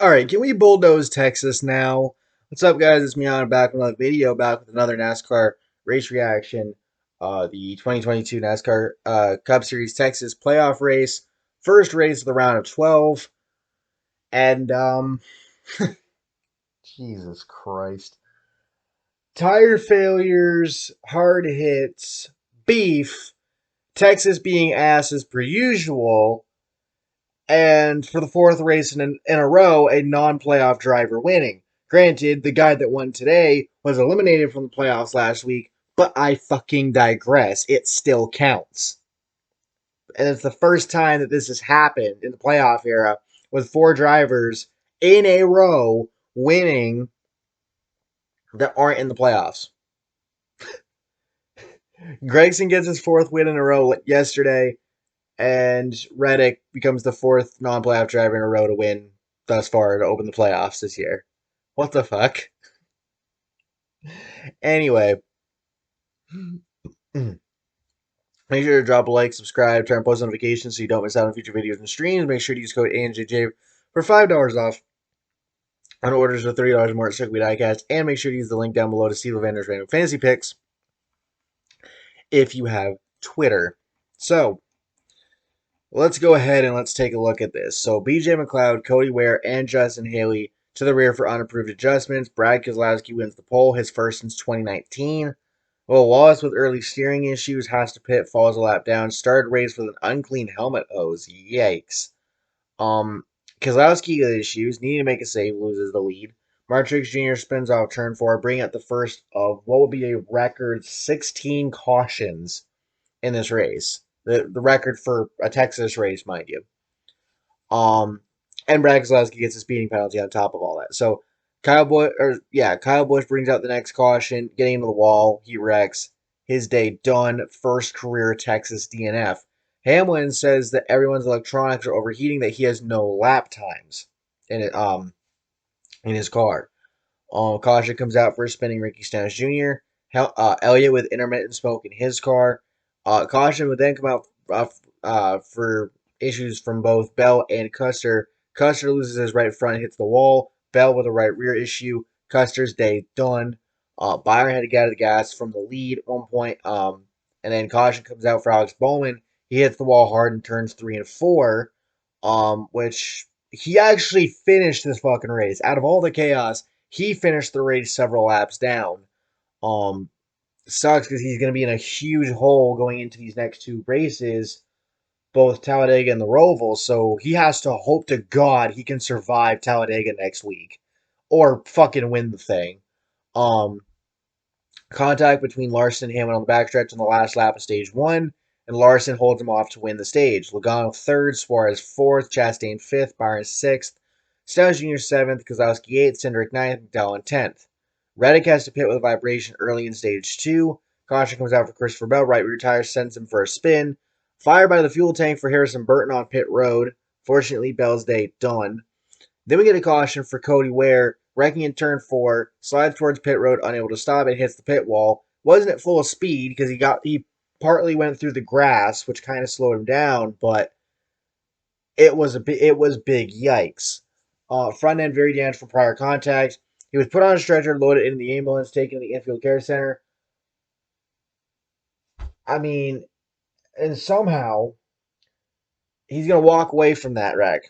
All right, can we bulldoze Texas now? What's up, guys? It's me on back with another video, back with another NASCAR race reaction. The 2022 NASCAR Cup Series Texas playoff race, first race of the round of 12, and Jesus Christ, tire failures, hard hits, beef, Texas being ass as per usual, and for the fourth race in a row, a non-playoff driver winning. Granted, the guy that won today was eliminated from the playoffs last week, but I fucking digress. It still counts. And it's the first time that this has happened in the playoff era with four drivers in a row winning that aren't in the playoffs. Gregson gets his fourth win in a row yesterday, and Reddick becomes the fourth non-playoff driver in a row to win thus far to open the playoffs this year. What the fuck? Anyway, make sure to drop a like, subscribe, turn on post notifications so you don't miss out on future videos and streams. Make sure to use code ANJJ for $5 off on orders of $30 or more at Strictly Diecast, and make sure to use the link down below to see Lavender's random fantasy picks if you have Twitter. So, let's go ahead and let's take a look at this. So, BJ McLeod, Cody Ware, and Justin Haley to the rear for unapproved adjustments. Brad Keselowski wins the pole, his first since 2019. Well, Wallace with early steering issues has to pit, falls a lap down, started race with an unclean helmet hose. Yikes. Keselowski with issues, needing to make a save, loses the lead. Martrix Jr. spins off turn 4, bringing up the first of what would be a record 16 cautions in this race. The record for a Texas race, mind you. And Brad Keselowski gets a speeding penalty on top of all that. So Kyle Busch brings out the next caution, getting into the wall. He wrecks. His day done. First career Texas DNF. Hamlin says that everyone's electronics are overheating, that he has no lap times in his car. Caution comes out for spinning Ricky Stenhouse Jr. Elliott with intermittent smoke in his car. Caution would then come out for issues from both Bell and Custer. Custer loses his right front, hits the wall. Bell with a right rear issue. Custer's day done. Byron had to get out of the gas from the lead at one point. And then caution comes out for Alex Bowman. He hits the wall hard in turns 3 and 4, which he actually finished this fucking race. Out of all the chaos, he finished the race several laps down. Sucks because he's going to be in a huge hole going into these next two races, both Talladega and the Roval, so he has to hope to God he can survive Talladega next week or fucking win the thing. Contact between Larson and Hamlin on the backstretch on the last lap of stage 1, and Larson holds him off to win the stage. Logano 3rd, Suarez 4th, Chastain 5th, Byron 6th, Stenhouse Jr. 7th, Keselowski 8th, Cindric 9th, McDowell 10th. Reddick has to pit with a vibration early in stage 2. Caution comes out for Christopher Bell. Right rear tire sends him for a spin. Fire by the fuel tank for Harrison Burton on pit road. Fortunately, Bell's day done. Then we get a caution for Cody Ware, wrecking in turn 4, slides towards pit road, unable to stop it, hits the pit wall. Wasn't at full speed because he partly went through the grass, which kind of slowed him down, but it was big. Yikes. Front end very damaged from prior contact. He was put on a stretcher, loaded into the ambulance, taken to the infield care center. I mean, and somehow he's going to walk away from that wreck,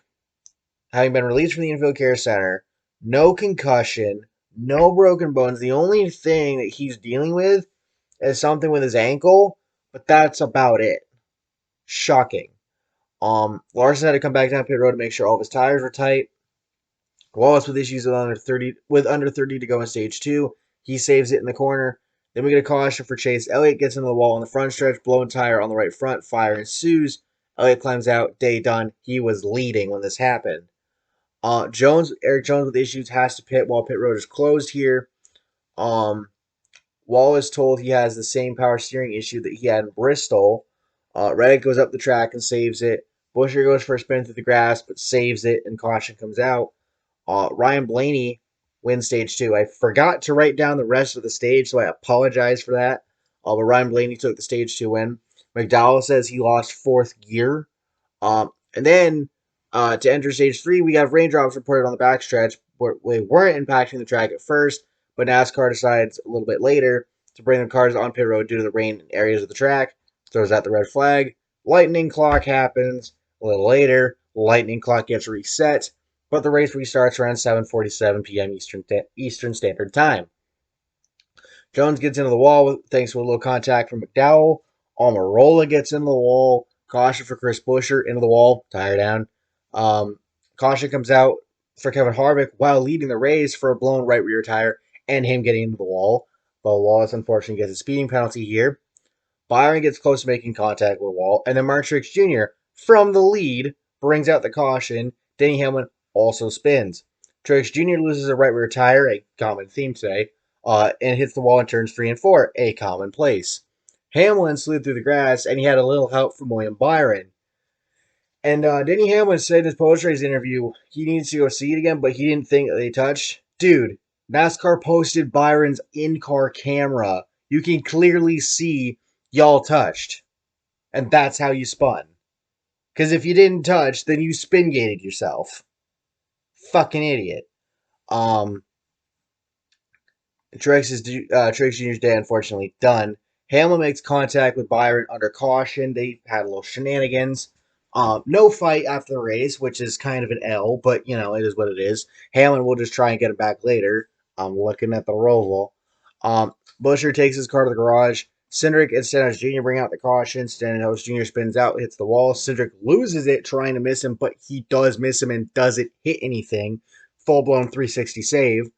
having been released from the infield care center, no concussion, no broken bones. The only thing that he's dealing with is something with his ankle, but that's about it. Shocking. Larson had to come back down pit road to make sure all of his tires were tight. Wallace with issues with under 30 to go in stage 2. He saves it in the corner. Then we get a caution for Chase Elliott, gets into the wall on the front stretch, blown tire on the right front, fire ensues. Elliott climbs out, day done. He was leading when this happened. Eric Jones with issues has to pit while pit road is closed here. Wallace told he has the same power steering issue that he had in Bristol. Reddick goes up the track and saves it. Buescher goes for a spin through the grass, but saves it, and caution comes out. Ryan Blaney wins stage 2. I forgot to write down the rest of the stage, so I apologize for that. But Ryan Blaney took the stage 2 win. McDowell says he lost 4th gear. And then To enter stage 3, we have raindrops reported on the backstretch. They weren't impacting the track at first, but NASCAR decides a little bit later to bring the cars on pit road due to the rain in areas of the track. Throws out the red flag. Lightning clock happens. A little later, lightning clock gets reset, but the race restarts around 7:47 p.m. Eastern Standard Time. Jones gets into the wall thanks to a little contact from McDowell. Almirola gets into the wall. Caution for Chris Buescher into the wall. Tire down. Caution comes out for Kevin Harvick while leading the race for a blown right rear tire and him getting into the wall. But Wallace unfortunately gets a speeding penalty here. Byron gets close to making contact with the wall, and then Mark Truex Jr. from the lead brings out the caution. Denny Hamlin also spins. Truex Jr. loses a right rear tire, a common theme today, and hits the wall in turns 3 and 4, a commonplace. Hamlin slid through the grass, and he had a little help from William Byron. And Denny Hamlin said in his post-race interview he needs to go see it again, but he didn't think that they touched. Dude, NASCAR posted Byron's in-car camera. You can clearly see y'all touched. And that's how you spun. Because if you didn't touch, then you spin gated yourself. Fucking idiot. Um, Truex Jr.'s day, unfortunately, done. Hamlin makes contact with Byron under caution. They had a little shenanigans. No fight after the race, which is kind of an L, but, you know, it is what it is. Hamlin will just try and get it back later. I'm looking at the roval. Buescher takes his car to the garage. Cindric and Stenhouse Jr. bring out the caution. Stenhouse Jr. spins out, hits the wall. Cindric loses it trying to miss him, but he does miss him and doesn't hit anything. Full-blown 360 save.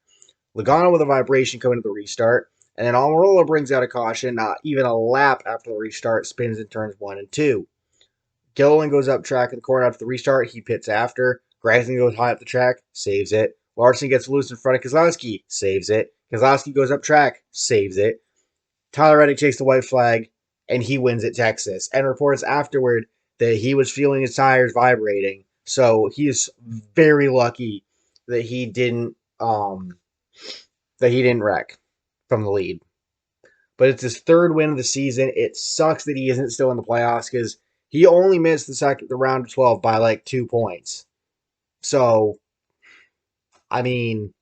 Logano with a vibration coming to the restart. And then Almirola brings out a caution. Not even a lap after the restart, spins in turns 1 and 2. Gilliland goes up track in the corner after the restart. He pits after. Gragson goes high up the track, saves it. Larson gets loose in front of Keselowski, saves it. Keselowski goes up track, saves it. Tyler Reddick takes the white flag, and he wins at Texas. And reports afterward that he was feeling his tires vibrating. So he is very lucky that he didn't wreck from the lead. But it's his third win of the season. It sucks that he isn't still in the playoffs because he only missed the round of 12 by like 2 points. So, I mean,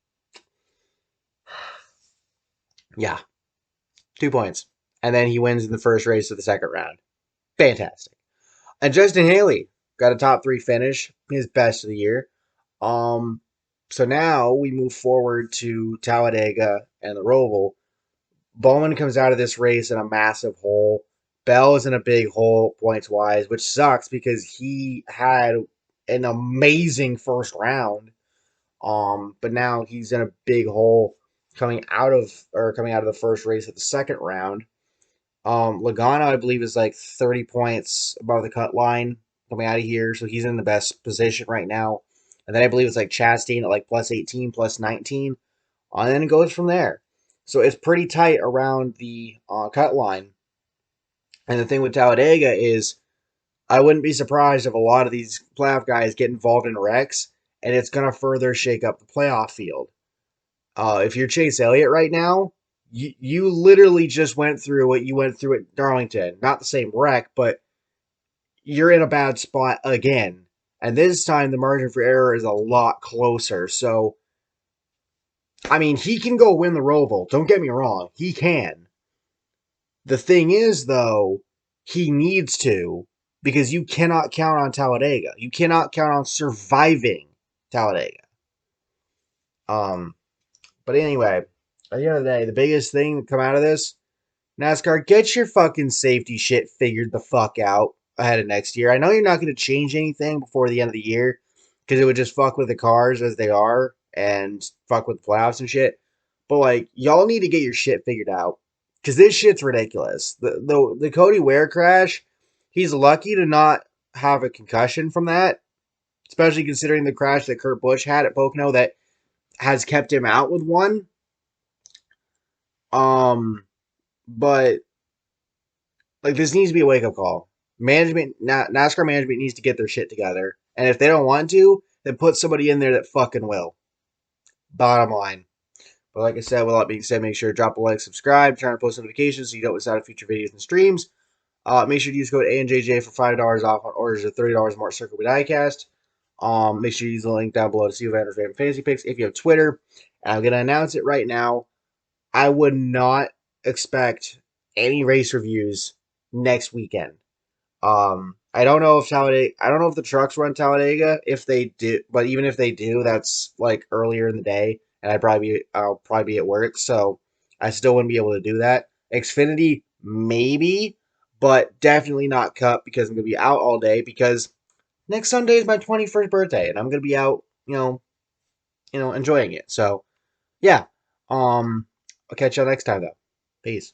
yeah, 2 points. And then he wins in the first race of the second round. Fantastic. And Justin Haley got a top 3 finish, his best of the year. So now we move forward to Talladega and the Roval. Bowman comes out of this race in a massive hole. Bell is in a big hole points-wise, which sucks because he had an amazing first round. But now he's in a big hole coming out of the first race of the second round. Logano, I believe, is like 30 points above the cut line coming out of here, so he's in the best position right now. And then I believe it's like Chastain at like plus 18, plus 19. And then it goes from there. So it's pretty tight around the cut line. And the thing with Talladega is I wouldn't be surprised if a lot of these playoff guys get involved in wrecks, and it's going to further shake up the playoff field. If you're Chase Elliott right now, you literally just went through what you went through at Darlington. Not the same wreck, but you're in a bad spot again. And this time the margin for error is a lot closer. So, I mean, he can go win the Roval. Don't get me wrong. He can. The thing is, though, he needs to because you cannot count on Talladega. You cannot count on surviving Talladega. But anyway, at the end of the day, the biggest thing to come out of this, NASCAR, get your fucking safety shit figured the fuck out ahead of next year. I know you're not going to change anything before the end of the year because it would just fuck with the cars as they are and fuck with the playoffs and shit. But, like, y'all need to get your shit figured out because this shit's ridiculous. The Cody Ware crash, he's lucky to not have a concussion from that, especially considering the crash that Kurt Busch had at Pocono that has kept him out with one. But like this needs to be a wake up call. NASCAR management needs to get their shit together, and if they don't want to, then put somebody in there that fucking will. Bottom line. But like I said, with all that being said, make sure to drop a like, subscribe, turn on post notifications so you don't miss out on future videos and streams. Make sure to use code ANJJ for $5 off on orders of $30 more Circle with Diecast. Make sure you use the link down below to see Vander's favorite fantasy picks. If you have Twitter, and I'm gonna announce it right now. I would not expect any race reviews next weekend. I don't know if Talladega. I don't know if the trucks run Talladega. If they do, but even if they do, that's like earlier in the day, and I'll probably be at work, so I still wouldn't be able to do that. Xfinity maybe, but definitely not Cup because I'm gonna be out all day. Because next Sunday is my 21st birthday, and I'm gonna be out, enjoying it. So yeah, I'll catch y'all next time though. Peace.